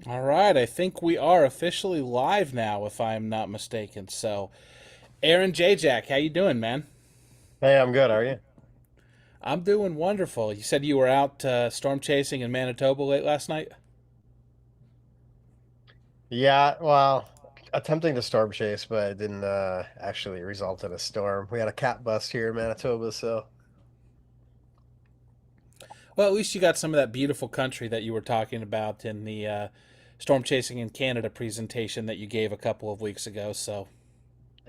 All right, I think we are officially live now, if I'm not mistaken. So, Aaron Jayjack, how you doing, man? Hey, I'm good. How are you? I'm doing wonderful. You said you were out storm chasing in Manitoba late last night. Yeah, well, attempting to storm chase, but it didn't actually result in a storm. We had a cat bust here in Manitoba, so Well, at least you got some of that beautiful country that you were talking about in the storm chasing in Canada presentation that you gave a couple of weeks ago. So,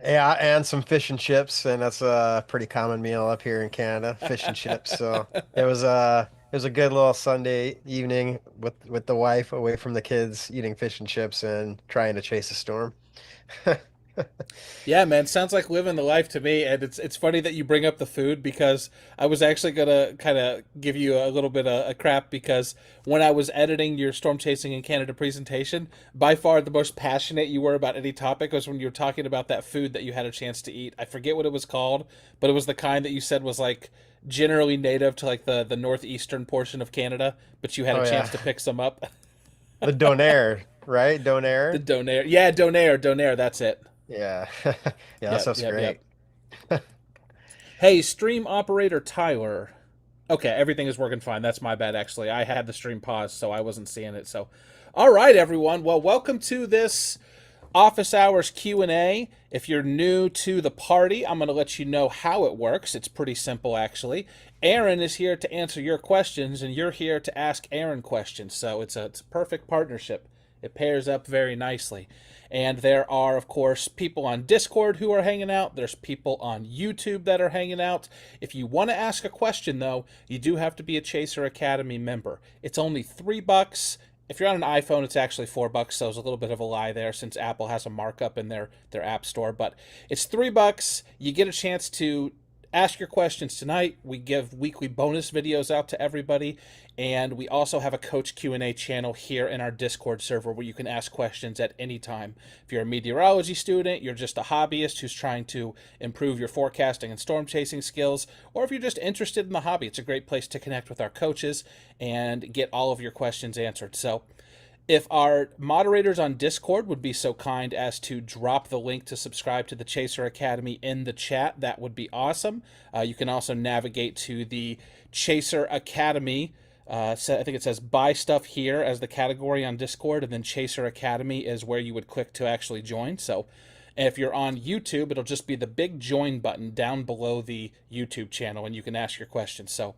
yeah, and some fish and chips, and that's a pretty common meal up here in Canada, fish and chips. So it was a good little Sunday evening with the wife away from the kids, eating fish and chips and trying to chase a storm. yeah, man, sounds like living the life to me. And it's funny that you bring up the food because I was actually gonna kind of give you a little bit of a crap because when I was editing your storm chasing in Canada presentation, by far the most passionate you were about any topic was when you were talking about that food that you had a chance to eat. I forget what it was called, but it was the kind that you said was like generally native to like the northeastern portion of Canada, but you had a Oh chance yeah, to pick some up. the donair, right? The Donair. donair, yeah, donair, that's it. Yeah, yeah, that Yep, stuff's yep, great. yep. Hey, stream operator Tyler. Okay, everything is working fine. That's my bad, actually. I had the stream paused, so I wasn't seeing it. So, all right, everyone. Well, welcome to this office hours Q&A. If you're new to the party, I'm going to let you know how it works. It's pretty simple, actually. Aaron is here to answer your questions, and you're here to ask Aaron questions. So it's a perfect partnership. It pairs up very nicely. And there are, of course, people on Discord who are hanging out. There's people on YouTube that are hanging out. If you want to ask a question, though, you do have to be a Chaser Academy member. It's only $3. If you're on an iPhone, it's actually $4, so it's a little bit of a lie there since Apple has a markup in their app store. But it's $3. You get a chance to ask your questions tonight. We give weekly bonus videos out to everybody, and we also have a coach Q&A channel here in our Discord server where you can ask questions at any time. If you're a meteorology student, you're just a hobbyist who's trying to improve your forecasting and storm chasing skills, or if you're just interested in the hobby, it's a great place to connect with our coaches and get all of your questions answered. So if our moderators on Discord would be so kind as to drop the link to subscribe to the Chaser Academy in the chat, that would be awesome. You can also navigate to the Chaser Academy. So I think it says buy stuff here as the category on Discord, and then Chaser Academy is where you would click to actually join. So if you're on YouTube, it'll just be the big join button down below the YouTube channel, and you can ask your questions. So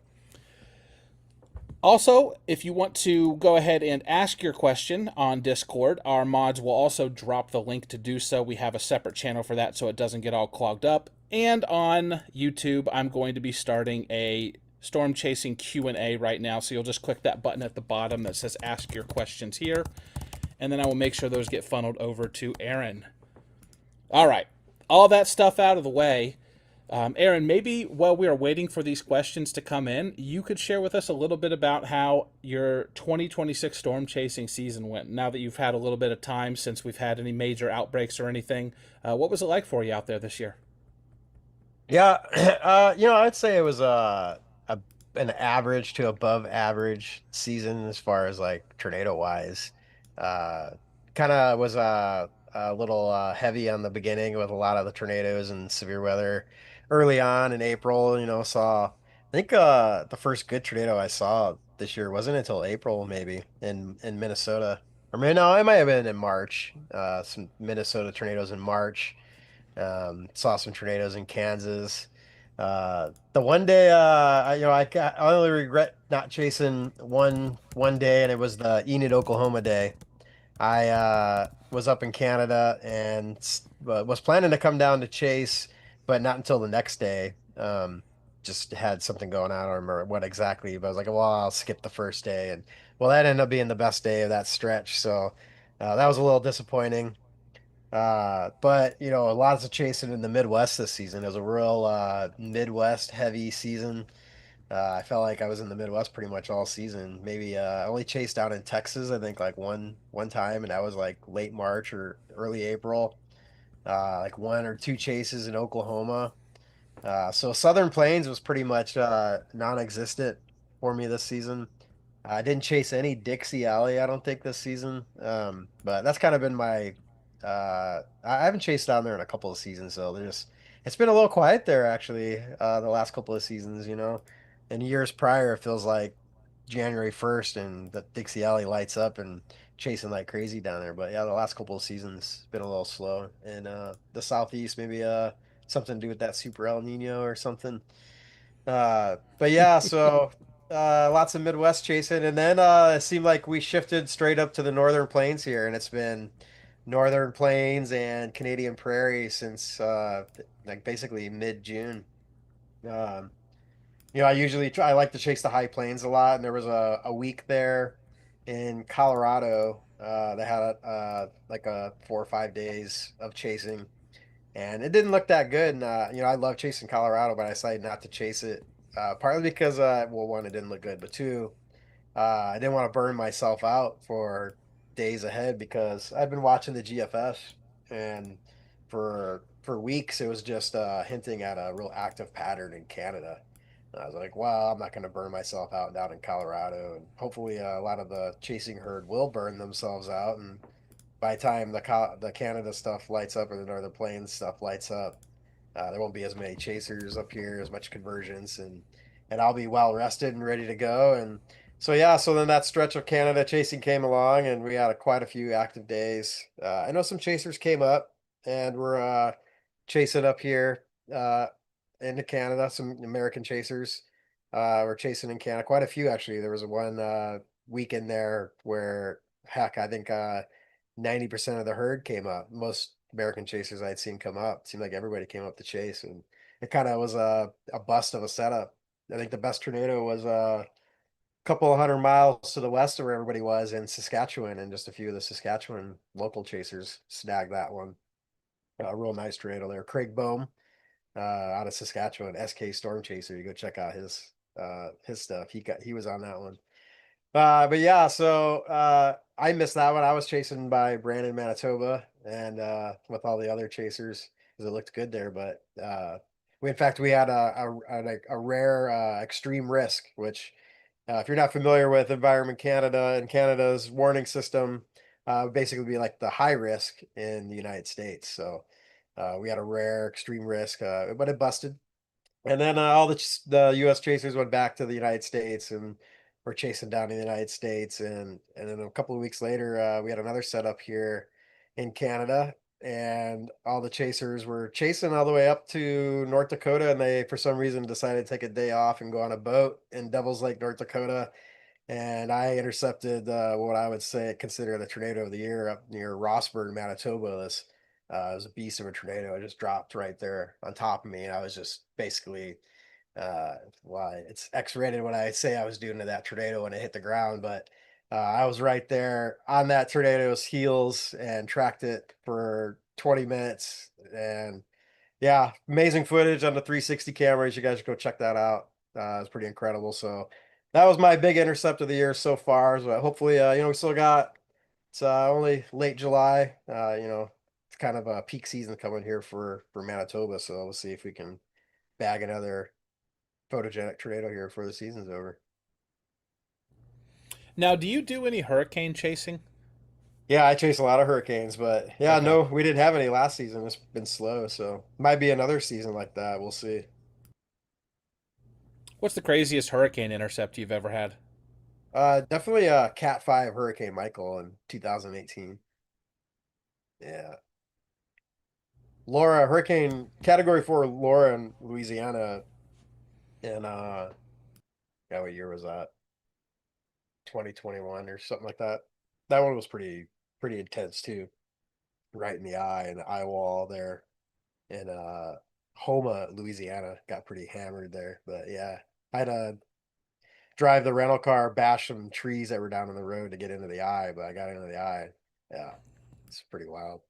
also, if you want to go ahead and ask your question on Discord, our mods will also drop the link to do so. We have a separate channel for that so it doesn't get all clogged up. And on YouTube, I'm going to be starting a storm chasing Q&A right now. So you'll just click that button at the bottom that says ask your questions here. And then I will make sure those get funneled over to Aaron. All right. All that stuff out of the way. Aaron, maybe while we are waiting for these questions to come in, you could share with us a little bit about how your 2026 storm chasing season went. Now that you've had a little bit of time since we've had any major outbreaks or anything, what was it like for you out there this year? Yeah, I'd say it was an average to above average season as far as like tornado wise. Uh, Kind of was a little heavy on the beginning with a lot of the tornadoes and severe weather early on in April. I think the first good tornado I saw this year wasn't until April maybe in Minnesota. Or maybe no, it might have been in March. Some Minnesota tornadoes in March. Saw some tornadoes in Kansas. The one day, I only regret not chasing one day, and it was the Enid, Oklahoma day. I was up in Canada and was planning to come down to chase, but not until the next day. Just had something going on. I don't remember what exactly, but I was like, well, I'll skip the first day, and well, that ended up being the best day of that stretch. So that was a little disappointing. But lots of chasing in the Midwest this season. It was a real Midwest heavy season. I felt like I was in the Midwest pretty much all season. Maybe I only chased out in Texas, I think like one time, and that was like late March or early April. Like one or two chases in Oklahoma. So Southern Plains was pretty much non-existent for me this season. I didn't chase any Dixie Alley, I don't think this season. But that's kind of been my I haven't chased down there in a couple of seasons, so there's it's been a little quiet there actually, the last couple of seasons, you know. In years prior, it feels like January 1st and the Dixie Alley lights up and chasing like crazy down there. But yeah, the last couple of seasons been a little slow. And the southeast maybe something to do with that Super El Nino or something. But yeah, so lots of Midwest chasing, and then it seemed like we shifted straight up to the Northern Plains here, and it's been Northern Plains and Canadian Prairie since like basically mid-June. Um, I like to chase the high plains a lot, and there was a week there in Colorado. They had like a 4 or 5 days of chasing, and it didn't look that good. And I love chasing Colorado, but I decided not to chase it. Partly because, well, one, it didn't look good, but two, I didn't want to burn myself out for days ahead because I've been watching the GFS, and for weeks it was just hinting at a real active pattern in Canada. And I was like, well, I'm not going to burn myself out down in Colorado, and hopefully a lot of the chasing herd will burn themselves out, and by the time the Canada stuff lights up or the Northern Plains stuff lights up, there won't be as many chasers up here, as much convergence, and I'll be well rested and ready to go. And so yeah, so then that stretch of Canada chasing came along, and we had quite a few active days. I know some chasers came up, and we're chasing up here into Canada. Some American chasers were chasing in Canada, quite a few actually. There was one weekend there where heck, I think 90% of the herd came up. Most American chasers I'd seen come up. It seemed like everybody came up to chase, and it kind of was a bust of a setup. I think the best tornado was a couple of 100 miles to the west of where everybody was in Saskatchewan, and just a few of the Saskatchewan local chasers snagged that one. A real nice tornado there. Craig Bohm, out of Saskatchewan, SK Storm Chaser. You go check out his stuff. He was on that one. But yeah, so I missed that one. I was chasing by Brandon, Manitoba, and with all the other chasers because it looked good there. But in fact we had a rare extreme risk, which if you're not familiar with Environment Canada and Canada's warning system, would basically be like the high risk in the United States. So we had a rare extreme risk, but it busted. And then all the U.S. chasers went back to the United States and were chasing down in the United States. And then a couple of weeks later, we had another setup here in Canada, and all the chasers were chasing all the way up to North Dakota, and they for some reason decided to take a day off and go on a boat in Devil's Lake, North Dakota. And I intercepted what I would say consider the tornado of the year up near Rossburn, Manitoba. This it was a beast of a tornado. It just dropped right there on top of me, and I was just basically well, it's X-rated when I say I was doing to that tornado when it hit the ground, but I was right there on that tornado's heels and tracked it for 20 minutes. And yeah, amazing footage on the 360 cameras. You guys should go check that out. It's pretty incredible. So that was my big intercept of the year so far. So hopefully, we still got it's only late July. It's kind of a peak season coming here for Manitoba. So we'll see if we can bag another photogenic tornado here before the season's over. Now, do you do any hurricane chasing? Yeah, I chase a lot of hurricanes, but yeah, Okay. no, we didn't have any last season. It's been slow, so might be another season like that. We'll see. What's the craziest hurricane intercept you've ever had? Definitely a Cat 5 Hurricane Michael in 2018. Yeah. Laura, Hurricane Category 4 Laura in Louisiana in yeah, what year was that? 2021 or something like that. That one was pretty intense too. Right in the eye and the eye wall there. In Homa, Louisiana, got pretty hammered there. But yeah, I had to drive the rental car, bash some trees that were down on the road to get into the eye, but I got into the eye. Yeah, it's pretty wild.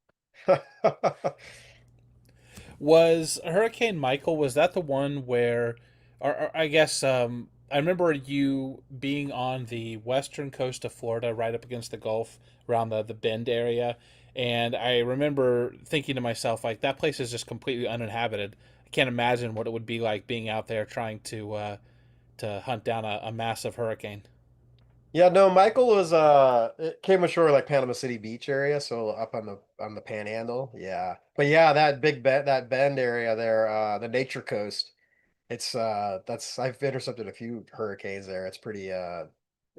Was Hurricane Michael, was that the one where, or I guess, I remember you being on the western coast of Florida, right up against the Gulf, around the Bend area, and I remember thinking to myself, like, that place is just completely uninhabited. I can't imagine what it would be like being out there trying to hunt down a massive hurricane. Yeah, no, Michael was it came ashore like Panama City Beach area, so up on the Panhandle. Yeah. But yeah, that big bend that bend area there, the Nature Coast. It's that's I've intercepted a few hurricanes there. It's pretty yeah,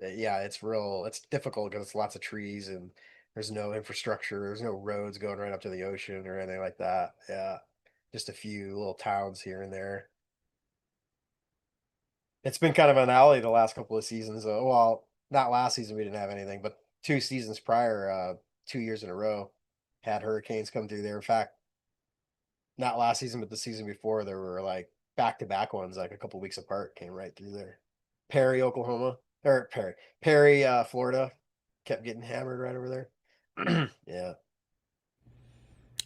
it's difficult because it's lots of trees and there's no infrastructure, there's no roads going right up to the ocean or anything like that. Yeah. Just a few little towns here and there. It's been kind of an alley the last couple of seasons. Well, not last season we didn't have anything, but 2 seasons prior, 2 years in a row, had hurricanes come through there. In fact, not last season, but the season before, there were like back-to-back ones, like a couple weeks apart, came right through there. Perry, Oklahoma, or Perry, Florida, kept getting hammered right over there. Yeah.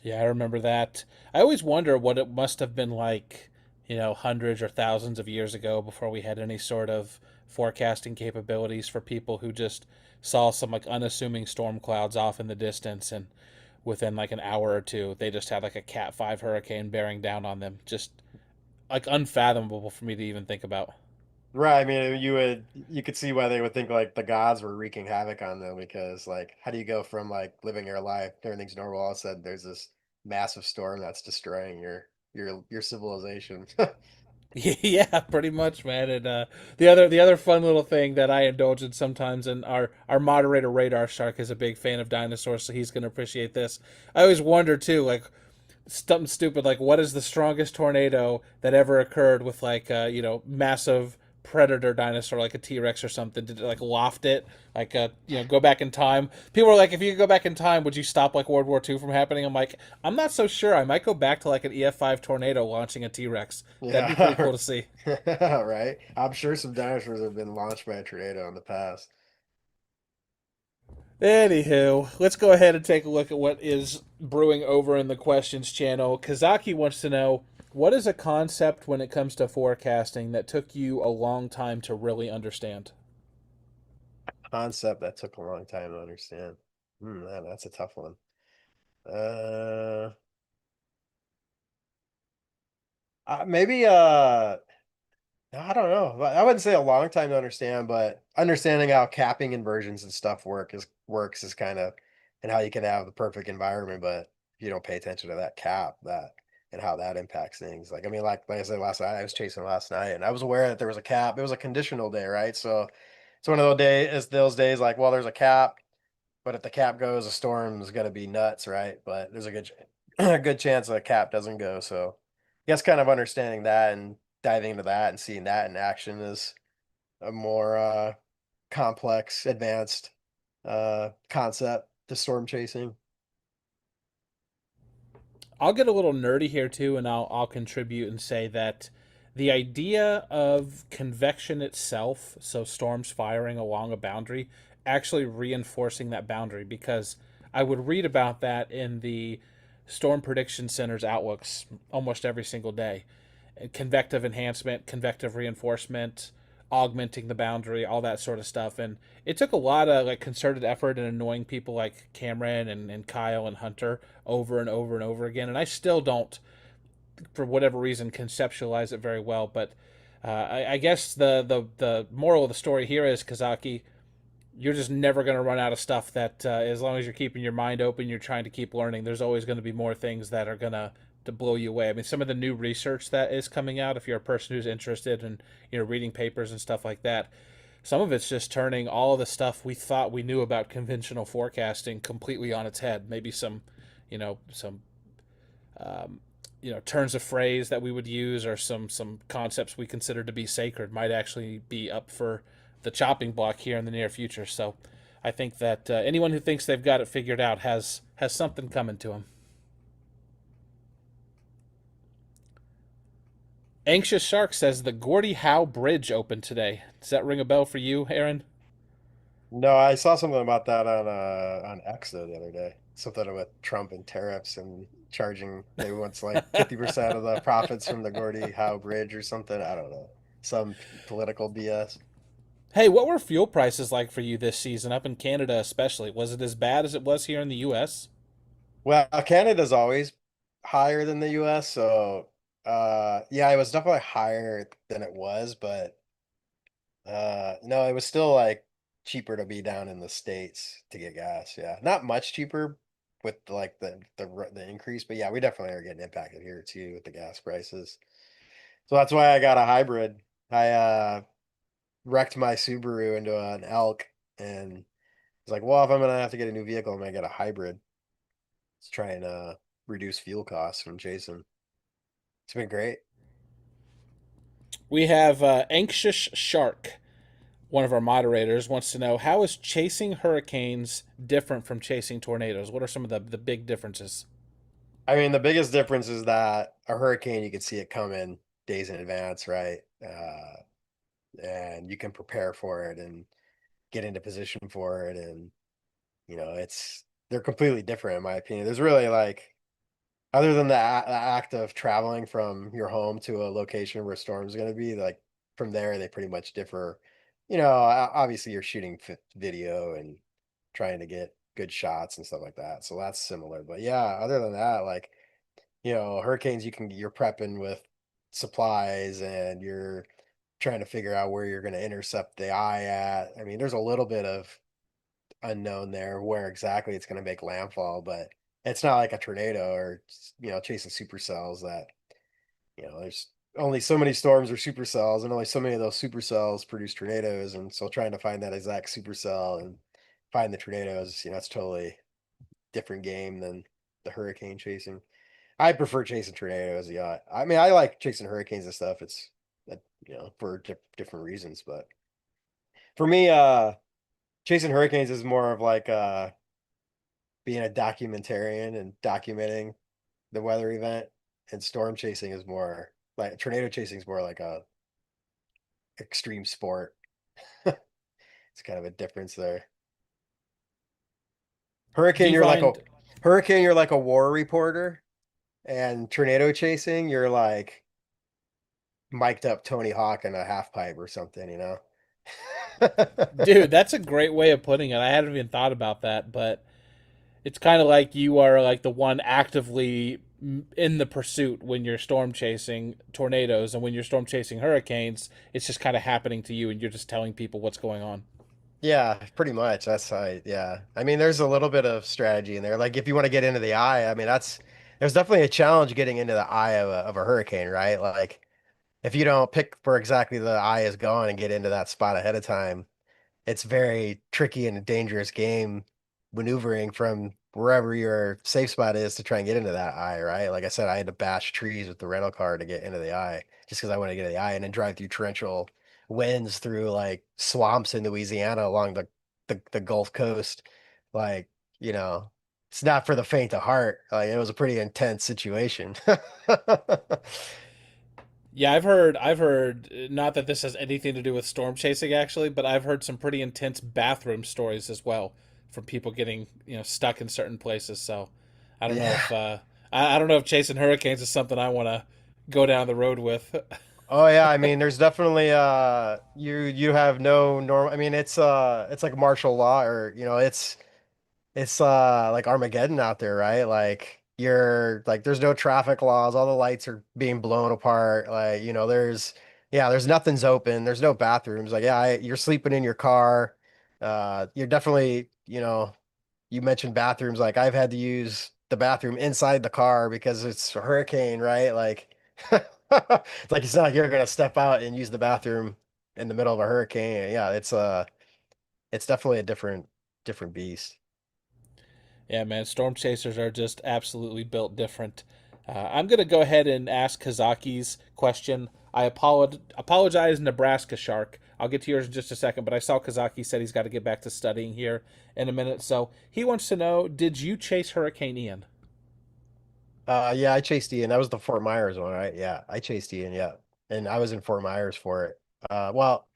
Yeah, I remember that. I always wonder what it must have been like, hundreds or thousands of years ago before we had any sort of forecasting capabilities for people who just saw some like unassuming storm clouds off in the distance and within like an hour or two they just had like a Cat 5 hurricane bearing down on them. Just like unfathomable for me to even think about. Right. I mean, you could see why they would think like the gods were wreaking havoc on them because like how do you go from like living your life, everything's normal, all of a sudden there's this massive storm that's destroying your civilization. Yeah, pretty much, man. And the other fun little thing that I indulge in sometimes, and our moderator Radar Shark is a big fan of dinosaurs, so he's gonna appreciate this. I always wonder too, like something stupid, like what is the strongest tornado that ever occurred with like massive predator dinosaur like a T-Rex or something? Did it like loft it, like go back in time? People are like, if you could go back in time, would you stop like World War II from happening? I'm like, I'm not so sure. I might go back to like an EF5 tornado launching a T-Rex. That'd be pretty Yeah. cool to see. Right. I'm sure some dinosaurs have been launched by a tornado in the past. Anywho, let's go ahead and take a look at what is brewing over in the questions channel. Kazaki wants to know, what is a concept when it comes to forecasting that took you a long time to really understand? Concept that took a long time to understand. Man, that's a tough one. Uh, maybe I don't know. I wouldn't say a long time to understand, but understanding how capping inversions and stuff works is kind of and how you can have the perfect environment, but if you don't pay attention to that cap, that and how that impacts things. Like I mean, like I said last night, I was chasing last night and I was aware that there was a cap. It was a conditional day, right? So it's one of those days like, well, there's a cap, but if the cap goes, a storm is gonna be nuts, right? But there's a a good chance the cap doesn't go. So I guess kind of understanding that and diving into that and seeing that in action is a more complex, advanced concept to storm chasing. I'll get a little nerdy here too, and I'll contribute and say that the idea of convection itself, so storms firing along a boundary, actually reinforcing that boundary, because I would read about that in the Storm Prediction Center's outlooks almost every single day. Convective enhancement, convective reinforcement, augmenting the boundary, all that sort of stuff. And it took a lot of like concerted effort and annoying people like Cameron and Kyle and Hunter over and over and over again. And I still don't, for whatever reason, conceptualize it very well. But I guess the moral of the story here is, Kazaki, you're just never going to run out of stuff that as long as you're keeping your mind open, you're trying to keep learning, there's always going to be more things that are going to blow you away. I mean, some of the new research that is coming out, if you're a person who's interested in reading papers and stuff like that, some of it's just turning all of the stuff we thought we knew about conventional forecasting completely on its head. Maybe some turns of phrase that we would use, or some concepts we consider to be sacred, might actually be up for the chopping block here in the near future. So I think that anyone who thinks they've got it figured out has something coming to them. Anxious Shark says the Gordie Howe Bridge opened today. Does that ring a bell for you, Aaron? No, I saw something about that on X though the other day. Something about Trump and tariffs and charging they wants like 50% of the profits from the Gordie Howe Bridge or something. I don't know. Some political BS. Hey, what were fuel prices like for you this season up in Canada, especially? Was it as bad as it was here in the U.S.? Well, Canada's always higher than the US, so yeah, it was definitely higher than it was, but no, it was still like cheaper to be down in the States to get gas. Yeah. Not much cheaper with like the increase, but yeah, we definitely are getting impacted here too with the gas prices. So that's why I got a hybrid. I wrecked my Subaru into an Elk and it's like, well, if I'm gonna have to get a new vehicle, I'm gonna get a hybrid. Let's try and reduce fuel costs from chasing. It's been great. We have Anxious Shark. One of our moderators wants to know, how is chasing hurricanes different from chasing tornadoes? What are some of the big differences? I mean, the biggest difference is that a hurricane, you can see it coming days in advance, right? And you can prepare for it and get into position for it. And, they're completely different in my opinion. There's really like, other than the act of traveling from your home to a location where a storm is going to be, like from there, they pretty much differ. Obviously you're shooting video and trying to get good shots and stuff like that. So that's similar. But yeah, other than that, like, hurricanes, you're prepping with supplies and you're trying to figure out where you're going to intercept the eye at. I mean, there's a little bit of unknown there where exactly it's going to make landfall, but it's not like a tornado or chasing supercells that there's only so many storms or supercells, and only so many of those supercells produce tornadoes, and so trying to find that exact supercell and find the tornadoes, it's totally different game than the hurricane chasing. I prefer chasing tornadoes. Yeah, I mean, I like chasing hurricanes and stuff. It's for different reasons, but for me, chasing hurricanes is more of like being a documentarian and documenting the weather event, and storm chasing is more like tornado chasing is more like a extreme sport. It's kind of a difference there. Do Hurricane, you you're like a find hurricane, you're like a war reporter, and tornado chasing, you're like mic'd up Tony Hawk in a half pipe or something, Dude, that's a great way of putting it. I hadn't even thought about that, but it's kind of like you are like the one actively in the pursuit when you're storm chasing tornadoes, and when you're storm chasing hurricanes, it's just kind of happening to you and you're just telling people what's going on. Yeah, pretty much. Yeah. I mean, there's a little bit of strategy in there. Like if you want to get into the eye, I mean, there's definitely a challenge getting into the eye of a hurricane, right? Like if you don't pick where exactly the eye is going and get into that spot ahead of time, it's very tricky and a dangerous game maneuvering from wherever your safe spot is to try and get into that eye, right? Like I said, I had to bash trees with the rental car to get into the eye just because I wanted to get into the eye and then drive through torrential winds through like swamps in Louisiana along the Gulf Coast. Like, you know, it's not for the faint of heart. Like it was a pretty intense situation. Yeah, I've heard not that this has anything to do with storm chasing actually, but I've heard some pretty intense bathroom stories as well from people getting, stuck in certain places. So I don't know Yeah. if I don't know if chasing hurricanes is something I want to go down the road with. Oh yeah, I mean there's definitely you have no norm. I mean it's like martial law, or it's like Armageddon out there, right? Like you're like there's no traffic laws, all the lights are being blown apart. Like, there's nothing's open, there's no bathrooms. Like you're sleeping in your car. You're definitely, you mentioned bathrooms, like I've had to use the bathroom inside the car because it's a hurricane, right? Like it's like it's not like you're gonna step out and use the bathroom in the middle of a hurricane. Yeah, it's definitely a different beast. Yeah, man, storm chasers are just absolutely built different. I'm going to go ahead and ask Kazaki's question. I apologize, Nebraska Shark. I'll get to yours in just a second, but I saw Kazaki said he's got to get back to studying here in a minute. So he wants to know, did you chase Hurricane Ian? Yeah, I chased Ian. That was the Fort Myers one, right? Yeah, I chased Ian, yeah. And I was in Fort Myers for it. Well,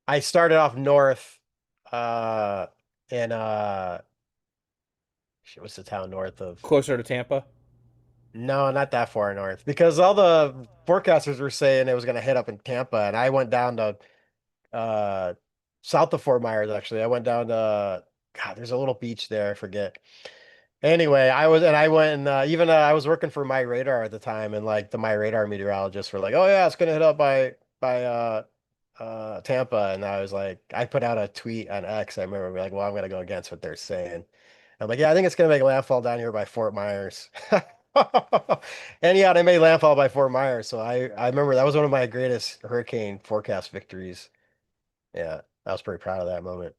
I started off north, uh, in shit, what's the town north of? Closer to Tampa? No, not that far north, because all the forecasters were saying it was gonna hit up in Tampa, and I went down to uh south of Fort Myers actually. I went down to God, there's a little beach there, I forget. Anyway, I went and even I was working for My Radar at the time, and like the My Radar meteorologists were like, "Oh yeah, it's gonna hit up by Tampa, and I was like, I put out a tweet on X. I remember being like, well, I'm gonna go against what they're saying. I'm like, yeah, I think it's gonna make landfall down here by Fort Myers. And yeah, they made landfall by Fort Myers. So I remember that was one of my greatest hurricane forecast victories. Yeah, I was pretty proud of that moment.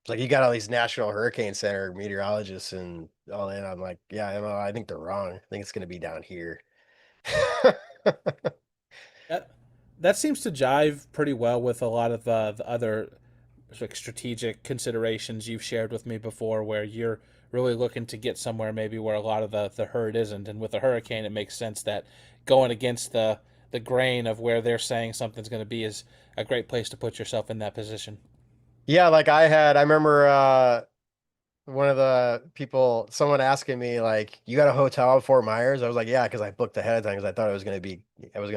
It's like you got all these National Hurricane Center meteorologists and all that. I'm like, yeah, I think they're wrong. I think it's gonna be down here. That that seems to jive pretty well with a lot of the other like strategic considerations you've shared with me before, where you're really looking to get somewhere maybe where a lot of the herd isn't. And with a hurricane, it makes sense that going against the grain of where they're saying something's going to be is a great place to put yourself in that position. Yeah, like I remember one of the people, someone asking me like, "You got a hotel in Fort Myers?" I was like, "Yeah," because I booked ahead of time because I thought I was gonna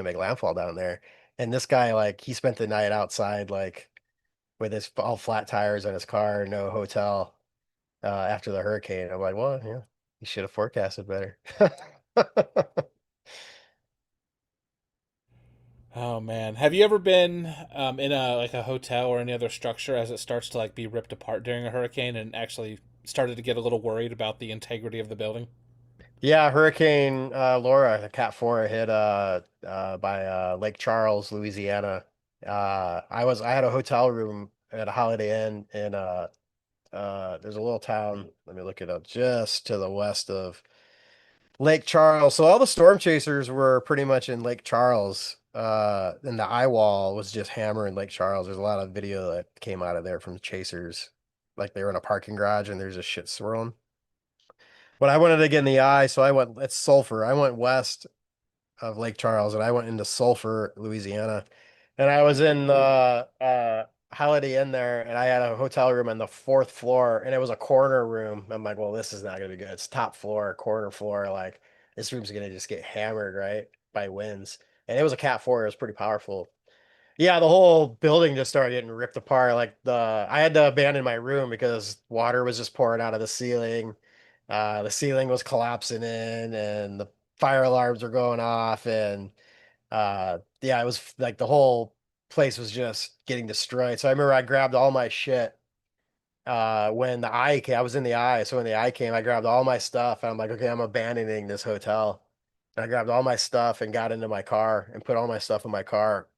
make landfall down there. And this guy like he spent the night outside like with his all flat tires on his car, no hotel after the hurricane. I'm like, well, yeah, you should have forecasted better. Oh man, have you ever been in a like a hotel or any other structure as it starts to like be ripped apart during a hurricane and actually started to get a little worried about the integrity of the building? Yeah, Hurricane Laura, the Cat 4 hit by Lake Charles, Louisiana. I had a hotel room at a Holiday Inn in there's a little town, let me look it up, just to the west of Lake Charles. So all the storm chasers were pretty much in Lake Charles. And the eye wall was just hammering Lake Charles. There's a lot of video that came out of there from the chasers. Like they were in a parking garage and there's a shit swirling. But I wanted to get in the eye, so it's Sulphur. I went west of Lake Charles and I went into Sulphur, Louisiana. And I was in the Holiday Inn there and I had a hotel room on the fourth floor and it was a corner room. I'm like, well, this is not gonna be good. It's top floor, corner floor. Like this room's gonna just get hammered, right? By winds. And it was a Cat 4, it was pretty powerful. Yeah, the whole building just started getting ripped apart. I had to abandon my room because water was just pouring out of the ceiling. The ceiling was collapsing in, and the fire alarms were going off, and yeah, it was like the whole place was just getting destroyed. So I remember I grabbed all my shit when the eye came. I was in the eye, so when the eye came, I grabbed all my stuff, and I'm like, okay, I'm abandoning this hotel. And I grabbed all my stuff and got into my car and put all my stuff in my car,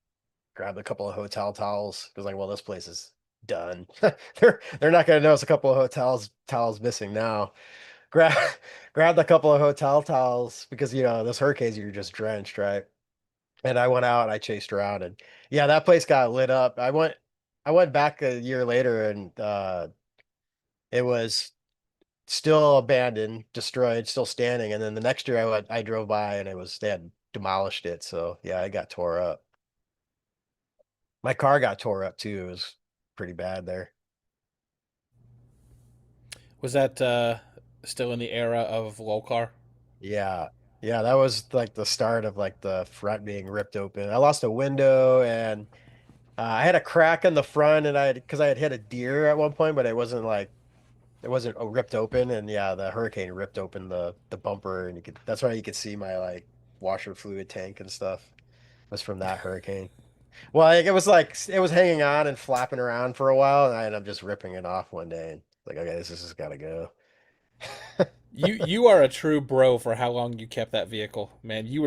grabbed a couple of hotel towels. Because like, well, this place is done. They're not gonna notice a couple of towels missing now. Grab grabbed a couple of hotel towels because those hurricanes you're just drenched, right? And I went out and I chased around and yeah, that place got lit up. I went back a year later and it was still abandoned, destroyed, still standing. And then the next year I drove by and they had demolished it. So yeah, it got tore up. My car got tore up too. It was pretty bad there. Was that still in the era of Lolcar? Yeah. Yeah, that was like the start of like the front being ripped open. I lost a window and I had a crack in the front and because I had hit a deer at one point, but it wasn't ripped open. And yeah, the hurricane ripped open the bumper and that's why you could see my like washer fluid tank and stuff. It was from that hurricane. Well, it was hanging on and flapping around for a while and I ended up just ripping it off one day and like, okay, this has gotta go. You are a true bro for how long you kept that vehicle, man. I You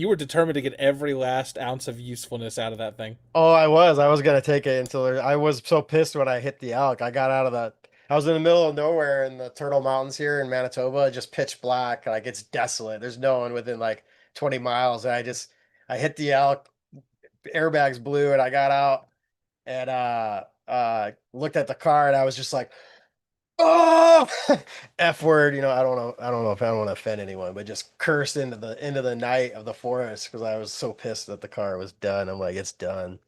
were determined to get every last ounce of usefulness out of that thing. Oh, I was gonna take it I was so pissed when I hit the elk. I was in the middle of nowhere in the Turtle Mountains here in Manitoba, just pitch black, like it's desolate. There's no one within like 20 miles. And I hit the elk, airbags blew, and I got out and looked at the car and I was just like, oh F word, I don't know if I don't want to offend anyone, but just cursed into the night of the forest because I was so pissed that the car was done. I'm like, it's done.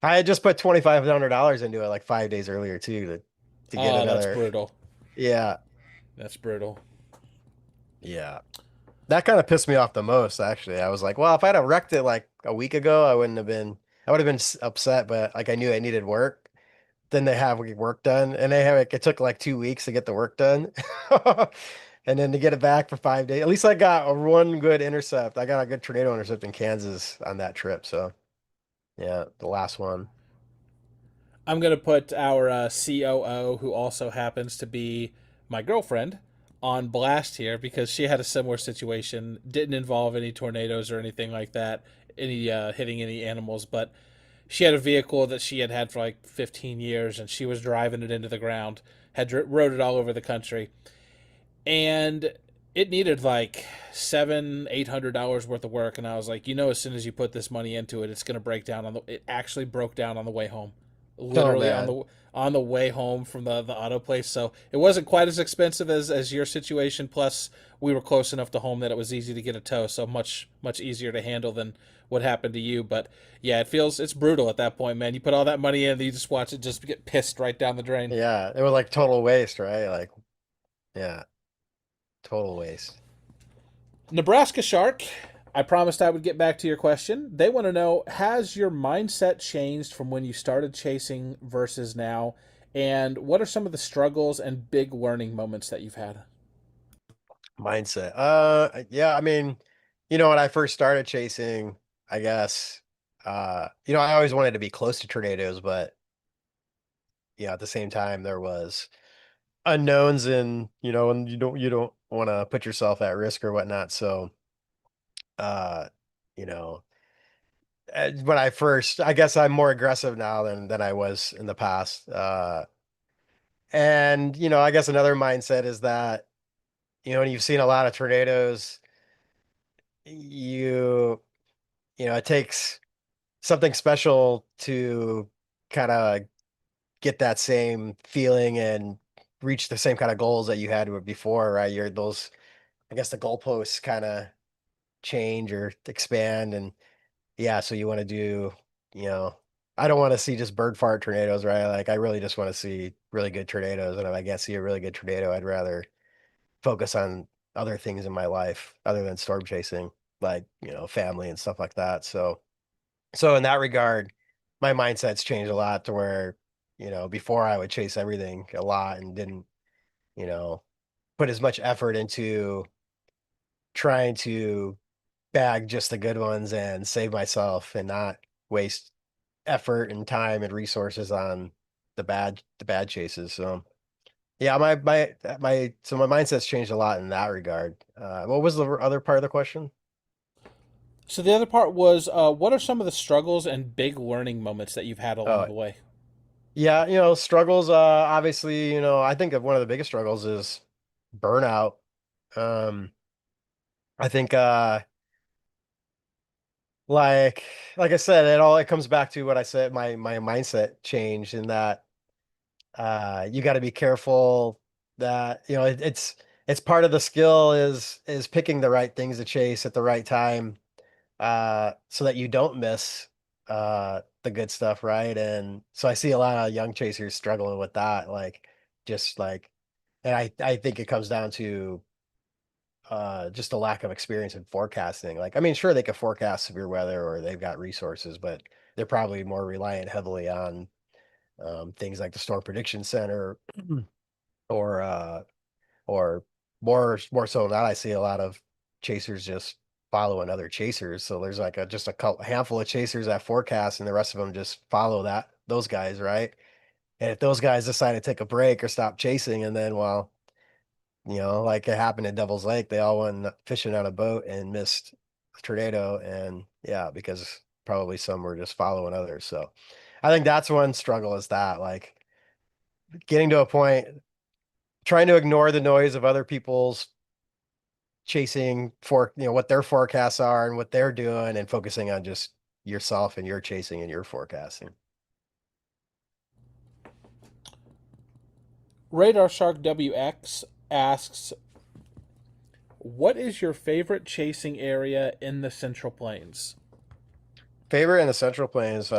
I had just put $2,500 into it like 5 days earlier too to get Oh, that's another. brutal. Yeah, That's brutal. yeah. That kind of pissed me off the most, actually. I was like, well, if I'd have wrecked it like a week ago, I would have been upset, but like I knew I needed work. Then they have work done, and it took like 2 weeks to get the work done. And then to get it back for 5 days. At least I got one good intercept. I got a good tornado intercept in Kansas on that trip. So yeah, the last one. I'm going to put our COO, who also happens to be my girlfriend, on blast here because she had a similar situation. Didn't involve any tornadoes or anything like that, any hitting any animals, but she had a vehicle that she had had for like 15 years and she was driving it into the ground, had rode it all over the country. And it needed like $700-800 worth of work, and I was like, as soon as you put this money into it, it's going to break down on the it actually broke down on the way home, Oh literally man. on the way home from the auto place. So it wasn't quite as expensive as your situation, plus we were close enough to home that it was easy to get a tow, so much easier to handle than what happened to you. But yeah, it's brutal at that point, man. You put all that money in and you just watch it just get pissed right down the drain. Yeah, it was like total waste, right? Like, yeah, total waste. Nebraska Shark, I promised I would get back to your question. They want to know, has your mindset changed from when you started chasing versus now? And what are some of the struggles and big learning moments that you've had? Mindset. Yeah, I mean, when I first started chasing, I guess, I always wanted to be close to tornadoes, but at the same time there was unknowns and you don't want to put yourself at risk or whatnot. So, uh, you know, when I first, I guess I'm more aggressive now than I was in the past. And I guess another mindset is that, when you've seen a lot of tornadoes, you it takes something special to kind of get that same feeling and reach the same kind of goals that you had before, right? I guess the goalposts kind of change or expand. And yeah, so you want to do, you know, I don't want to see just bird fart tornadoes, right? Like I really just want to see really good tornadoes. And if I can't see a really good tornado, I'd rather focus on other things in my life other than storm chasing, like, family and stuff like that. So in that regard, my mindset's changed a lot to where, before I would chase everything a lot and didn't, you know, put as much effort into trying to bag just the good ones and save myself and not waste effort and time and resources on the bad chases. So yeah, my mindset's changed a lot in that regard. What was the other part of the question? So the other part was, what are some of the struggles and big learning moments that you've had along Oh, the way? yeah, struggles, obviously, I think that one of the biggest struggles is burnout. Um, I think like I said, it comes back to what I said, my mindset changed in that you got to be careful that, it's part of the skill is picking the right things to chase at the right time, so that you don't miss the good stuff, right? And so I see a lot of young chasers struggling with that, like just like, and I think it comes down to just a lack of experience in forecasting. Like, I mean, sure they could forecast severe weather or they've got resources, but they're probably more reliant heavily on things like the Storm Prediction Center or or more so than that, I see a lot of chasers just following other chasers. So there's like just a handful of chasers that forecast, and the rest of them just follow those guys, right? And if those guys decide to take a break or stop chasing, and then well, like it happened at Devil's Lake, they all went fishing on a boat and missed a tornado, and yeah, because probably some were just following others. So I think that's one struggle is that like getting to a point, trying to ignore the noise of other people's chasing for what their forecasts are and what they're doing and focusing on just yourself and your chasing and your forecasting. Radar Shark WX asks, what is your favorite chasing area in the Central Plains? Favorite in the Central Plains,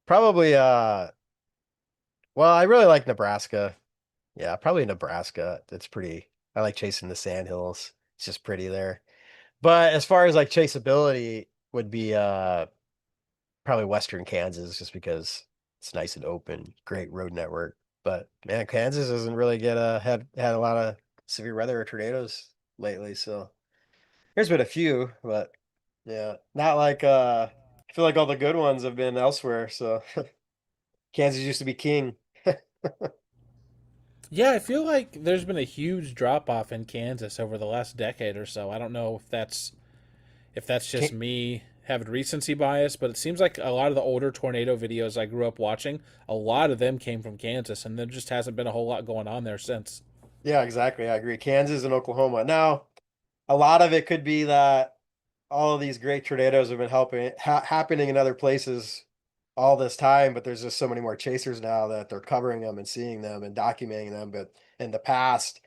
probably well, I really like Nebraska. Yeah, probably Nebraska. It's pretty. I like chasing the sandhills. It's just pretty there. But as far as like chaseability would be probably Western Kansas just because it's nice and open, great road network. But man, Kansas doesn't really get had a lot of severe weather or tornadoes lately. So there's been a few, but yeah, not like I feel like all the good ones have been elsewhere. So Kansas used to be king. Yeah, I feel like there's been a huge drop off in Kansas over the last decade or so. I don't know if that's just Can me having recency bias, but it seems like a lot of the older tornado videos I grew up watching, a lot of them came from Kansas, and there just hasn't been a whole lot going on there since. Yeah, exactly. I agree. Kansas and Oklahoma. Now, a lot of it could be that all of these great tornadoes have been happening in other places all this time, but there's just so many more chasers now that they're covering them and seeing them and documenting them. But in the past,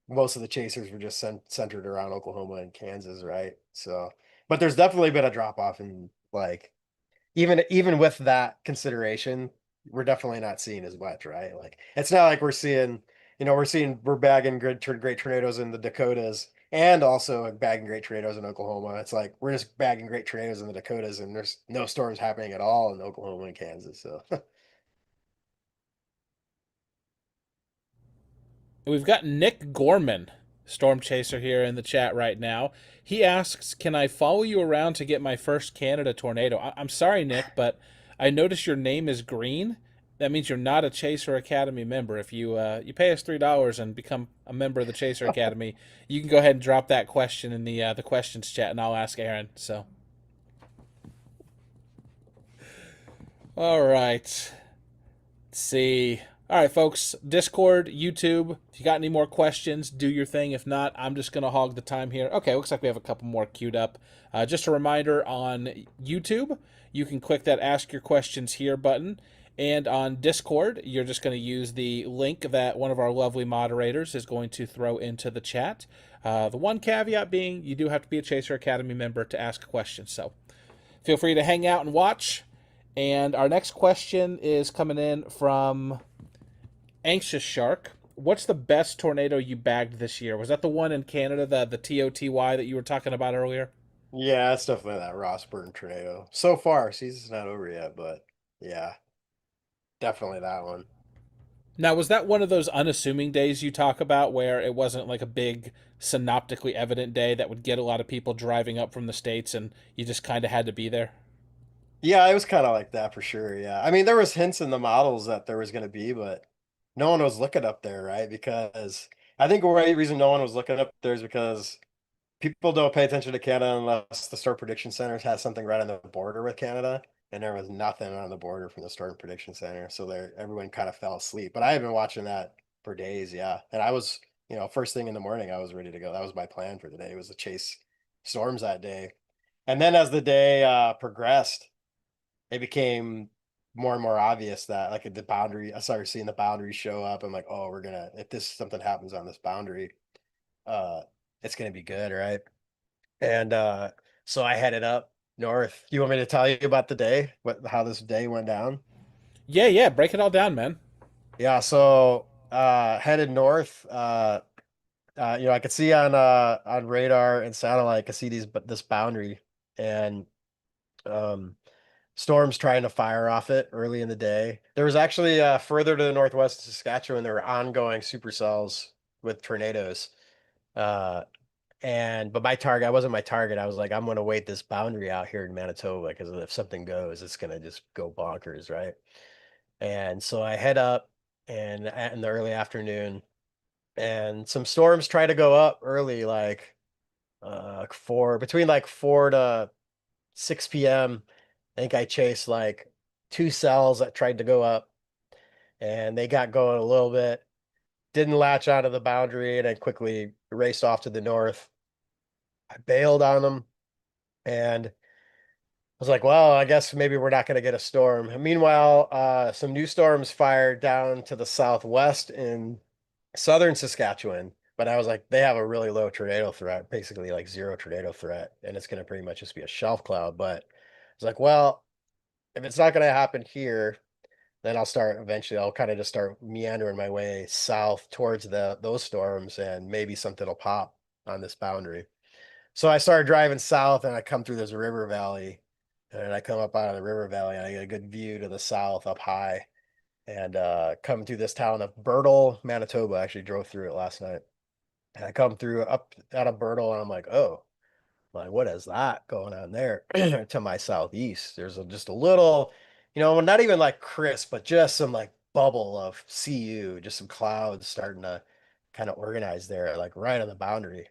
most of the chasers were just centered around Oklahoma and Kansas, right? So, but there's definitely been a drop off in like even with that consideration, we're definitely not seeing as much, right? Like it's not like we're seeing, we're bagging great tornadoes in the Dakotas and also bagging great tornadoes in Oklahoma. It's like we're just bagging great tornadoes in the Dakotas and there's no storms happening at all in Oklahoma and Kansas. So We've got Nick Gorman, Storm Chaser, here in the chat right now. He asks, "Can I follow you around to get my first Canada tornado?" I'm sorry, Nick, but I notice your name is green. That means you're not a Chaser Academy member. If you pay us $3 and become a member of the Chaser Academy, you can go ahead and drop that question in the questions chat, and I'll ask Aaron. So, all right. Let's see. All right, folks. Discord, YouTube. If you got any more questions, do your thing. If not, I'm just gonna hog the time here. Okay, looks like we have a couple more queued up. Just a reminder on YouTube, you can click that "Ask Your Questions Here" button, and on Discord, you're just going to use the link that one of our lovely moderators is going to throw into the chat. The one caveat being, you do have to be a Chaser Academy member to ask questions. So feel free to hang out and watch. And our next question is coming in from Anxious Shark. What's the best tornado you bagged this year? Was that the one in Canada, the TOTY that you were talking about earlier? yeah, it's definitely that Rossburn tornado. So far, season's not over yet, but yeah, definitely that one. Now, was that one of those unassuming days you talk about where it wasn't like a big synoptically evident day that would get a lot of people driving up from the States and you just kind of had to be there? Yeah, it was kind of like that for sure. Yeah. I mean, there was hints in the models that there was going to be, but no one was looking up there, right? Because I think the right reason no one was looking up there is because people don't pay attention to Canada unless the Storm Prediction Center has something right on the border with Canada, and there was nothing on the border from the Storm Prediction Center, so there everyone kind of fell asleep. But I had been watching that for days, yeah, and I was, first thing in the morning, I was ready to go. That was my plan for the day, was to chase storms that day. And then as the day progressed, it became more and more obvious that like the boundary, I started seeing the boundaries show up. I'm like, oh, if this something happens on this boundary, uh, it's gonna be good, right? And so I headed up north. You want me to tell you about the day, how this day went down? Yeah, yeah, break it all down, man. Yeah, so headed north. I could see on radar and satellite, I could see this boundary, and um storms trying to fire off it early in the day. There was actually further to the northwest of Saskatchewan, there were ongoing supercells with tornadoes. Uh, but my target, I wasn't my target. I was like, I'm gonna wait this boundary out here in Manitoba because if something goes, it's gonna just go bonkers, right? And so I head up and in the early afternoon, and some storms try to go up early, like between like 4 to 6 p.m. I think I chased like two cells that tried to go up and they got going a little bit, didn't latch onto the boundary, and then quickly raced off to the north. I bailed on them and I was like, well, I guess maybe we're not going to get a storm. And meanwhile, some new storms fired down to the southwest in southern Saskatchewan. But I was like, they have a really low tornado threat, basically like zero tornado threat, and it's going to pretty much just be a shelf cloud. But I was like, well, if it's not going to happen here, then I'll kind of just start meandering my way south towards those storms and maybe something will pop on this boundary. So I started driving south and I come through this river valley and I come up out of the river valley and I get a good view to the south up high and come through this town of Bertle, Manitoba. I actually drove through it last night. And I come through up out of Bernal, and I'm like, oh, like what is that going on there? To my southeast, there's just a little, not even like crisp, but just some like bubble of CU, just some clouds starting to kind of organize there, like right on the boundary.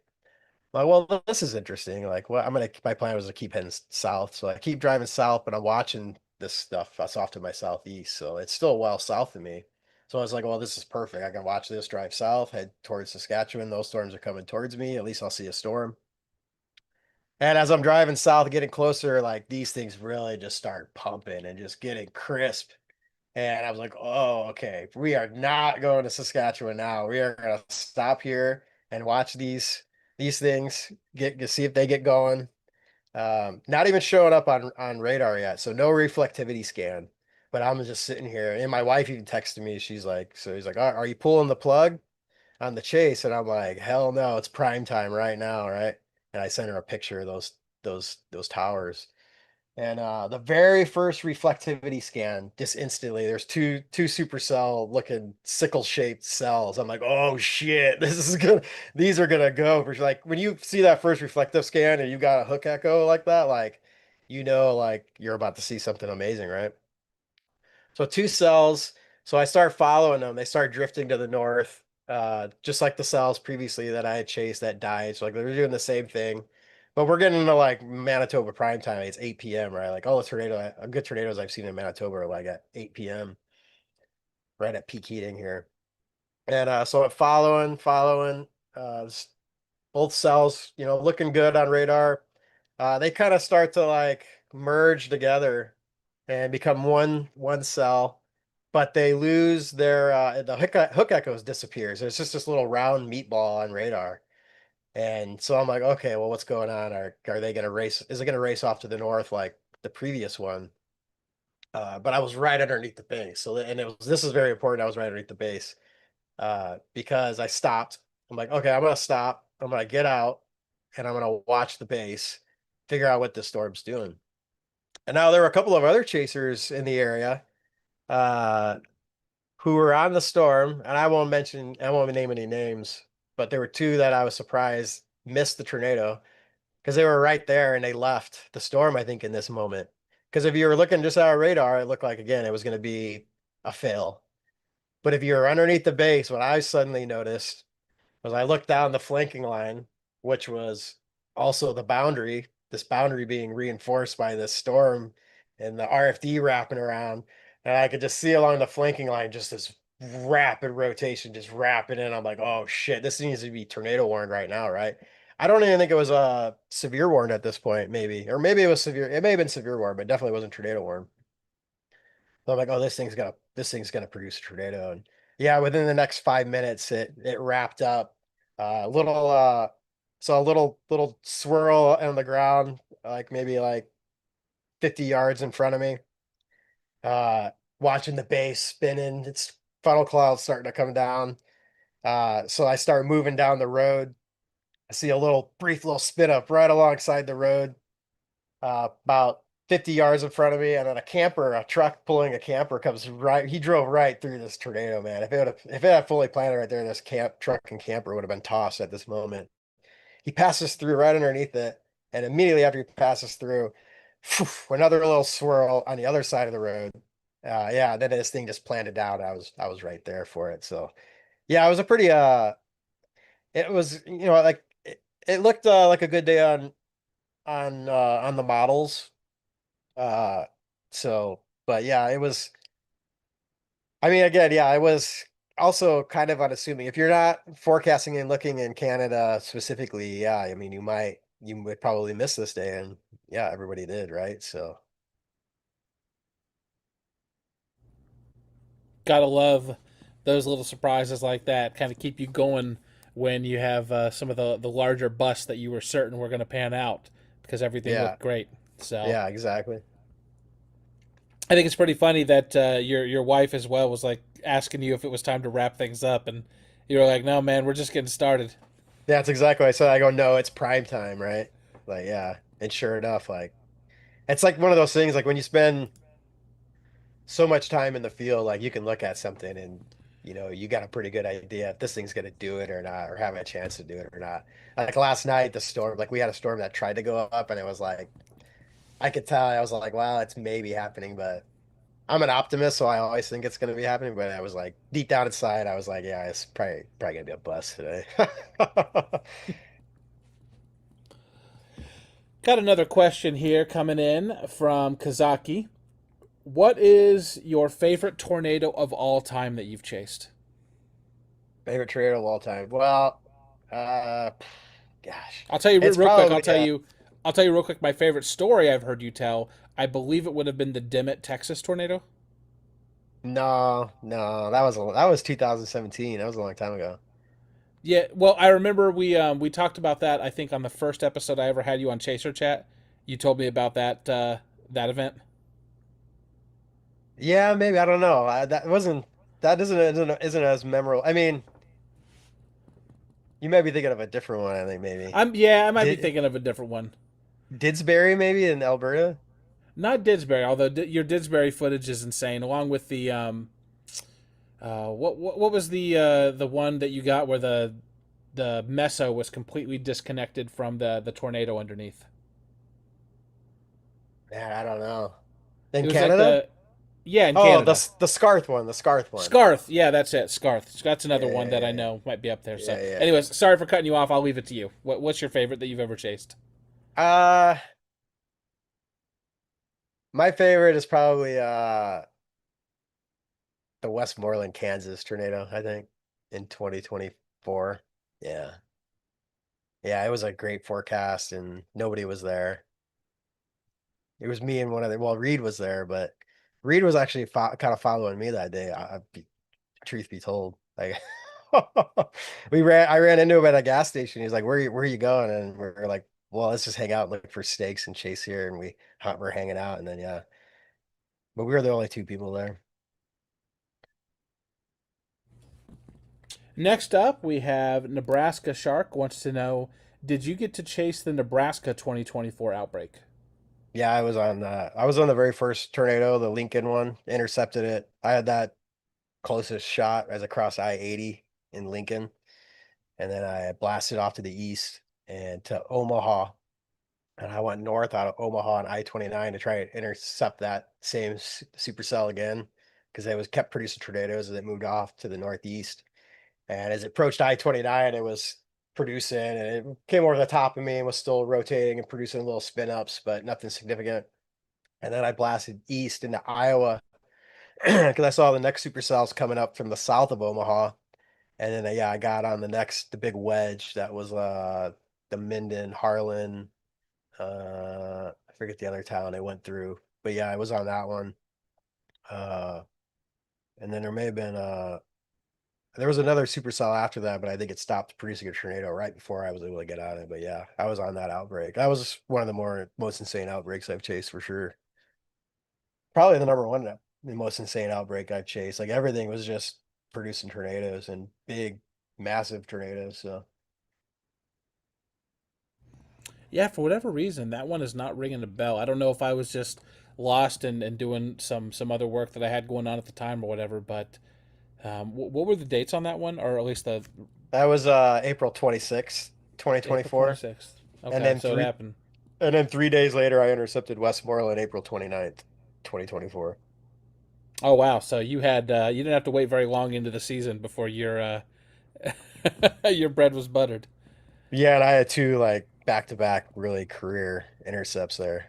Like, well, this is interesting. Like, well, my plan was to keep heading south. So I keep driving south, but I'm watching this stuff that's off to my southeast. So it's still well south of me. So I was like, well, this is perfect. I can watch this drive south, head towards Saskatchewan. Those storms are coming towards me. At least I'll see a storm. And as I'm driving south, getting closer, like these things really just start pumping and just getting crisp. And I was like, oh, okay, we are not going to Saskatchewan now. We are going to stop here and watch these things get see if they get going. Not even showing up on radar yet, so no reflectivity scan. But I'm just sitting here, and my wife even texted me. She's like, so he's like, are you pulling the plug on the chase? And I'm like, hell no, it's prime time right now, right? And I sent her a picture of those towers. And the very first reflectivity scan, just instantly, there's two supercell looking sickle shaped cells. I'm like, oh shit, this is good. These are gonna go for sure. Like when you see that first reflective scan and you got a hook echo like that, like like you're about to see something amazing, right? So two cells. So I start following them. They start drifting to the north, just like the cells previously that I had chased that died. So like they're doing the same thing. But we're getting into like Manitoba prime time. It's 8 p.m., right? Like all the good tornadoes I've seen in Manitoba are like at 8 p.m., right at peak heating here. And so I'm following, uh, both cells, looking good on radar. They kind of start to like merge together and become one cell, but they lose their the hook echoes disappears. It's just this little round meatball on radar. And so I'm like, okay, well, what's going on? Are they gonna race? Is it gonna race off to the north like the previous one? But I was right underneath the base. So and this is very important. I was right underneath the base because I stopped. I'm like, okay, I'm gonna stop. I'm gonna get out and I'm gonna watch the base, figure out what the storm's doing. And now there were a couple of other chasers in the area uh, who were on the storm, and I won't name any names, but there were two that I was surprised missed the tornado because they were right there and they left the storm, I think, in this moment. Because if you were looking just at our radar, it looked like, again, it was going to be a fail. But if you were underneath the base, what I suddenly noticed was I looked down the flanking line, which was also this boundary being reinforced by this storm and the RFD wrapping around. And I could just see along the flanking line just this rapid rotation, just rapid in. I'm like, oh shit, this needs to be tornado warned right now, right? I don't even think it was severe warned at this point, maybe. Or maybe it was severe. It may have been severe warned, but definitely wasn't tornado warned. So I'm like, oh, this thing's gonna produce a tornado. And yeah, within the next 5 minutes, it wrapped up. Little so a little swirl on the ground, like maybe like 50 yards in front of me. Uh, Watching the base spinning, it's funnel clouds starting to come down. So I start moving down the road. I see a brief little spin up right alongside the road, about 50 yards in front of me, and then a truck pulling a camper comes right. He drove right through this tornado, man. If it had fully planted right there, this truck and camper would have been tossed at this moment. He passes through right underneath it, and immediately after he passes through, another little swirl on the other side of the road. Yeah, then this thing just planted down. I was right there for it. So yeah, it was a pretty it was like it looked like a good day on the models. Uh, but yeah, it was. I mean, again, yeah, I was also kind of unassuming. If you're not forecasting and looking in Canada specifically, yeah, I mean, you would probably miss this day, and yeah, everybody did, right? So Gotta love those little surprises like that. Kind of keep you going when you have some of the larger busts that you were certain were going to pan out because everything yeah, looked great. So yeah, exactly. I think it's pretty funny that your wife as well was like asking you if it was time to wrap things up, and you were like, "No, man, we're just getting started." That's exactly what I said. I go, no, it's prime time, right? Like, yeah, and sure enough, like it's like one of those things, like when you spend so much time in the field, like you can look at something and you got a pretty good idea if this thing's gonna do it or not, or have a chance to do it or not. Like last night, the storm, like we had a storm that tried to go up, and it was like I could tell. I was like, wow, it's maybe happening, but I'm an optimist, so I always think it's gonna be happening. But I was like, deep down inside, I was like, yeah, it's probably gonna be a bust today. Got another question here coming in from Kazaki. What is your favorite tornado of all time that you've chased? Favorite trader of all time? Well, uh, gosh, I'll tell you it's real quick. probably I'll tell you real quick. My favorite story I've heard you tell. I believe it would have been the Dimmitt, Texas tornado. no, that was 2017. That was a long time ago. Yeah, well, I remember we talked about that. I think on the first episode I ever had you on Chaser Chat, you told me about that event. Yeah, maybe I don't know. That isn't as memorable. I mean, you may be thinking of a different one. I think maybe I might be Did thinking of a different one. Didsbury maybe in Alberta. Not Didsbury, although your Didsbury footage is insane. Along with the what was the one that you got where the meso was completely disconnected from the tornado underneath. Man, I don't know. It In was like Canada? the yeah in Oh, Canada. the Scarth one, the Scarth one. Scarth, yeah, that's it. Scarth. That's Yeah, another one that I yeah, know might be up there. So, yeah, yeah. anyways, sorry for cutting you off. I'll leave it to you. What's your favorite that you've ever chased? Yeah. My favorite is probably the Westmoreland, Kansas tornado, I think, in 2024. Yeah. Yeah, it was a great forecast and nobody was there. It was me and one other, well, Reed was there, but Reed was actually kind of following me that day. Truth be told, like I ran into him at a gas station. He's like, where are you going?" And we're like, "Well, let's just hang out and look for steaks and chase here." And we're hanging out, and then yeah, but we were the only two people there. Next up, we have Nebraska Shark wants to know: did you get to chase the Nebraska 2024 outbreak? Yeah, I was on the very first tornado, the Lincoln one, intercepted it. I had that closest shot as across I-80 in Lincoln, and then I blasted off to the east and to Omaha. And I went north out of Omaha on I-29 to try and intercept that same supercell again because they was kept producing tornadoes as it moved off to the northeast. And as it approached I-29, it was producing and it came over the top of me and was still rotating and producing little spin ups, but nothing significant. And then I blasted east into Iowa because I saw the next supercells coming up from the south of Omaha. And then yeah, I got on the big wedge that was the Minden, Harlan, I forget the other town I went through, but yeah, I was on that one. Uh, and then there was another supercell after that, but I think it stopped producing a tornado right before I was able to get on it. But yeah, I was on that outbreak. That was one of the most insane outbreaks I've chased for sure. Probably the number one, the most insane outbreak I've chased. Like everything was just producing tornadoes and big, massive tornadoes. So Yeah, for whatever reason, that one is not ringing a bell. I don't know if I was just lost and doing some other work that I had going on at the time or whatever. But what were the dates on that one, or at least the that was April 26th, April 26th? 2024. And Okay, then so it three happened. And then 3 days later, I intercepted Westmoreland April 29th, 2024. Oh wow! So you didn't have to wait very long into the season before your your bread was buttered. Yeah, and I had two like back-to-back really career intercepts there.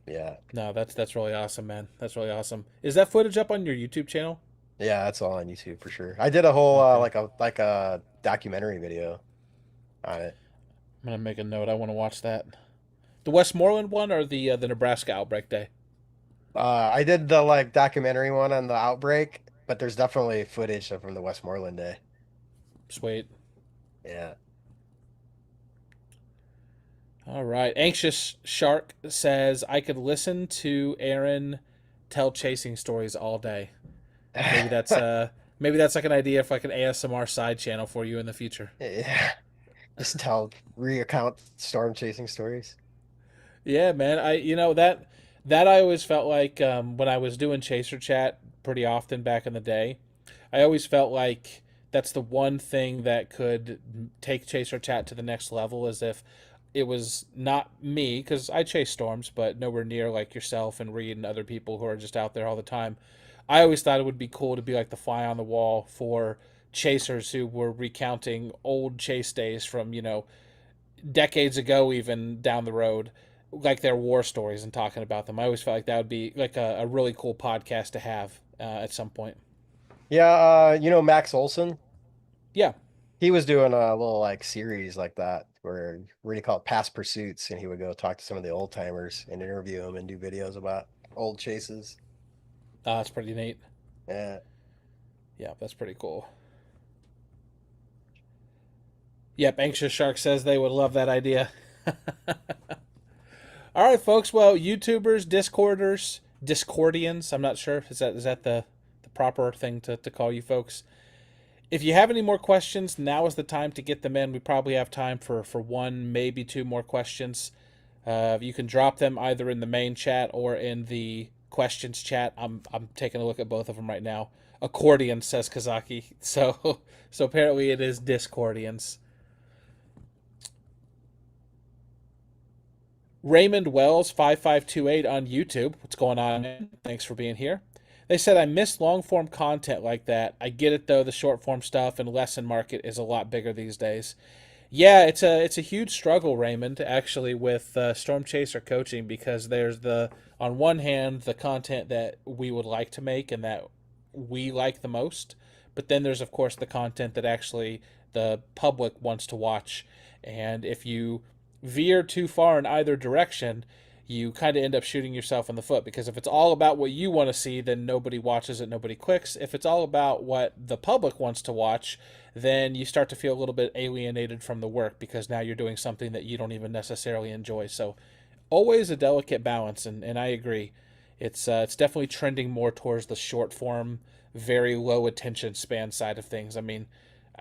Yeah. No, that's really awesome, man. That's really awesome. Is that footage up on your YouTube channel? Yeah, that's all on YouTube for sure. I did a whole Okay, like a documentary video on it. I'm gonna make a note. I want to watch that. The Westmoreland one or the Nebraska outbreak day? I did the like documentary one on the outbreak, but there's definitely footage from the Westmoreland day. Sweet. Yeah. All right. Anxious Shark says I could listen to Aaron tell chasing stories all day. Maybe that's maybe that's like an idea for like an ASMR side channel for you in the future. Yeah. Just tell recount storm chasing stories. Yeah, man. That I always felt like when I was doing Chaser Chat pretty often back in the day. I always felt like that's the one thing that could take Chaser Chat to the next level, is if it was not me, because I chase storms, but nowhere near like yourself and Reed and other people who are just out there all the time. I always thought it would be cool to be like the fly on the wall for chasers who were recounting old chase days from, decades ago, even down the road, like their war stories and talking about them. I always felt like that would be like a really cool podcast to have at some point. Yeah, Max Olson. Yeah, He was doing a little like series like that where he called Past Pursuits, and he would go talk to some of the old timers and interview them and do videos about old chases. that's pretty neat. Yeah. Yeah, that's pretty cool. Yep, Anxious Shark says they would love that idea. All right, folks. Well, YouTubers, Discorders, Discordians. I'm not sure. Is that the proper thing to call you folks? If you have any more questions, now is the time to get them in. We probably have time for one, maybe two more questions. You can drop them either in the main chat or in the questions chat. I'm taking a look at both of them right now. Accordion, says Kazaki. So apparently it is Discordians. Raymond Wells 5528 on YouTube. What's going on, man? Thanks for being here. They said I miss long form content like that. I get it though, the short form stuff and lesson market is a lot bigger these days. Yeah, it's a huge struggle, Raymond, actually, with Storm Chaser coaching, because there's on one hand the content that we would like to make and that we like the most, but then there's of course the content that actually the public wants to watch, and if you veer too far in either direction, you kind of end up shooting yourself in the foot, because if it's all about what you want to see, then nobody watches it, nobody clicks. If it's all about what the public wants to watch, then you start to feel a little bit alienated from the work, because now you're doing something that you don't even necessarily enjoy. So always a delicate balance, and I agree. It's definitely trending more towards the short form, very low attention span side of things. I mean,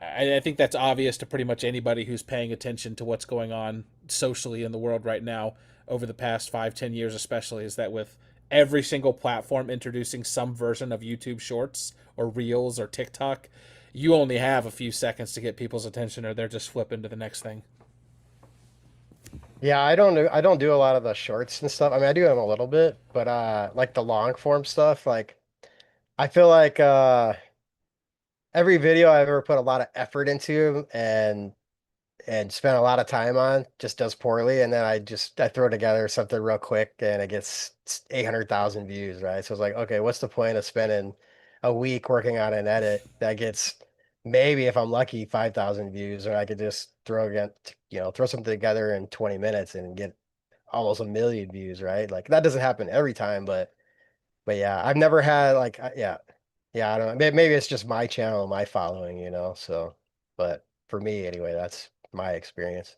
I think that's obvious to pretty much anybody who's paying attention to what's going on socially in the world right now over the past 5-10 years, especially, is that with every single platform introducing some version of YouTube Shorts or Reels or TikTok, you only have a few seconds to get people's attention, or they're just flipping to the next thing. Yeah, I don't do a lot of the shorts and stuff. I mean, I do them a little bit, but like the long form stuff, like I feel like every video I've ever put a lot of effort into and spent a lot of time on just does poorly, and then I throw together something real quick and it gets 800,000 views, right? So it's like, okay, what's the point of spending a week working on an edit that gets maybe, if I'm lucky, 5,000 views, or I could just throw something together in 20 minutes and get almost a million views, right? Like that doesn't happen every time, but yeah, I've never had like yeah. Yeah, I don't know. Maybe it's just my channel, my following, so but for me anyway, that's my experience.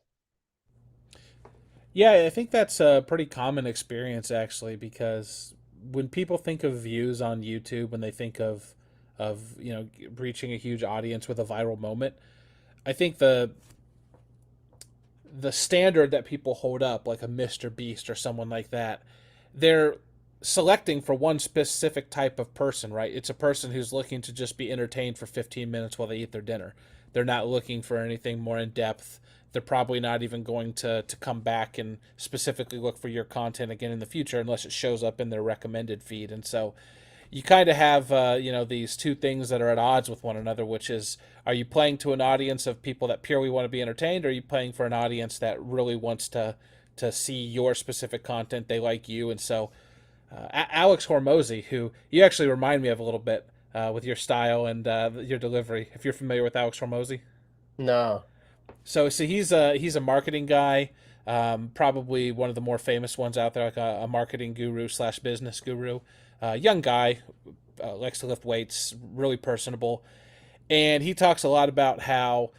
Yeah, I think that's a pretty common experience, actually, because when people think of views on YouTube, when they think of reaching a huge audience with a viral moment, I think the standard that people hold up, like a Mr. Beast or someone like that, they're selecting for one specific type of person, right? It's a person who's looking to just be entertained for 15 minutes while they eat their dinner. They're not looking for anything more in depth. They're probably not even going to come back and specifically look for your content again in the future unless it shows up in their recommended feed. And so you kind of have these two things that are at odds with one another, which is, are you playing to an audience of people that purely want to be entertained, or are you playing for an audience that really wants to see your specific content? They like you. And so Alex Hormozy, who you actually remind me of a little bit with your style and your delivery, if you're familiar with Alex Hormozy. No. So he's a marketing guy, probably one of the more famous ones out there, like a marketing guru slash business guru. Young guy, likes to lift weights, really personable, and he talks a lot about how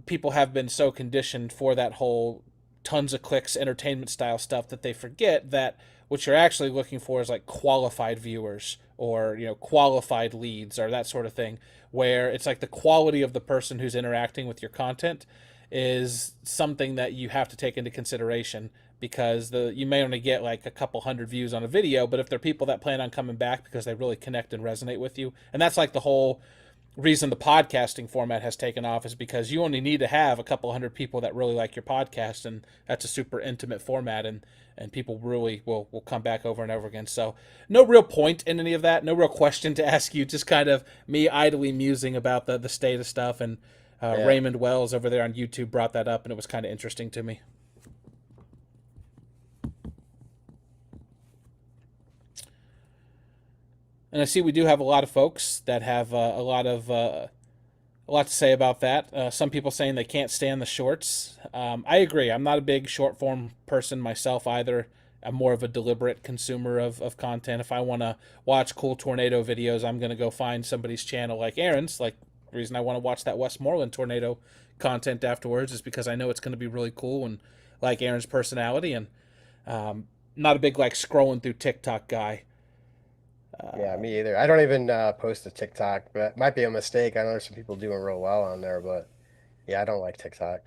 people have been so conditioned for that whole tons of clicks entertainment style stuff that they forget that what you're actually looking for is like qualified viewers, or qualified leads, or that sort of thing, where it's like the quality of the person who's interacting with your content is something that you have to take into consideration because you may only get like a couple hundred views on a video, but if they're people that plan on coming back because they really connect and resonate with you, and that's like the whole reason the podcasting format has taken off, is because you only need to have a couple hundred people that really like your podcast, and that's a super intimate format, and people really will come back over and over again. So no real point in any of that, no real question to ask you, just kind of me idly musing about the state of stuff. And Yeah. Raymond Wells over there on YouTube brought that up, and it was kind of interesting to me. And I see we do have a lot of folks that have a lot to say about that. Some people saying they can't stand the shorts. I agree. I'm not a big short form person myself either. I'm more of a deliberate consumer of content. If I want to watch cool tornado videos, I'm going to go find somebody's channel like Aaron's. Like, the reason I want to watch that Westmoreland tornado content afterwards is because I know it's going to be really cool, and like Aaron's personality. And not a big like scrolling through TikTok guy. Yeah, me either. I don't even post to TikTok, but it might be a mistake. I know there's some people doing real well on there, but yeah, I don't like TikTok.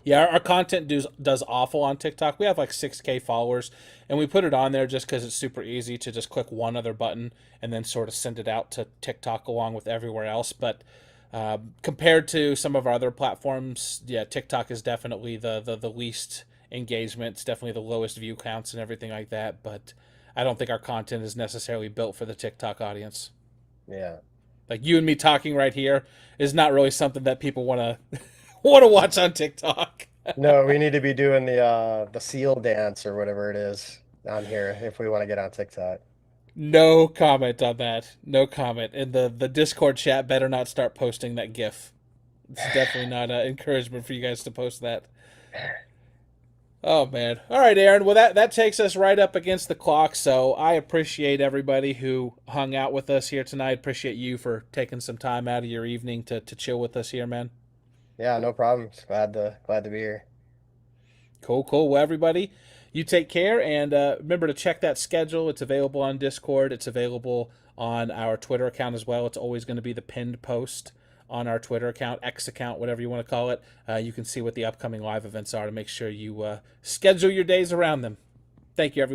Yeah, our content does awful on TikTok. We have like 6K followers, and we put it on there just because it's super easy to just click one other button and then sort of send it out to TikTok along with everywhere else. But compared to some of our other platforms, yeah, TikTok is definitely the least engagement. It's definitely the lowest view counts and everything like that. But I don't think our content is necessarily built for the TikTok audience. Yeah. Like you and me talking right here is not really something that people want to want to watch on TikTok. No, we need to be doing the seal dance or whatever it is on here if we want to get on TikTok. No comment on that. No comment. And the Discord chat better not start posting that GIF. It's definitely not an encouragement for you guys to post that. Oh man. All right, Aaron. Well, that takes us right up against the clock. So I appreciate everybody who hung out with us here tonight. Appreciate you for taking some time out of your evening to chill with us here, man. Yeah, no problems. Glad to be here. Cool, cool. Well, everybody, you take care, and remember to check that schedule. It's available on Discord. It's available on our Twitter account as well. It's always going to be the pinned post on our Twitter account, X account, whatever you want to call it. You can see what the upcoming live events are to make sure you schedule your days around them. Thank you, everyone.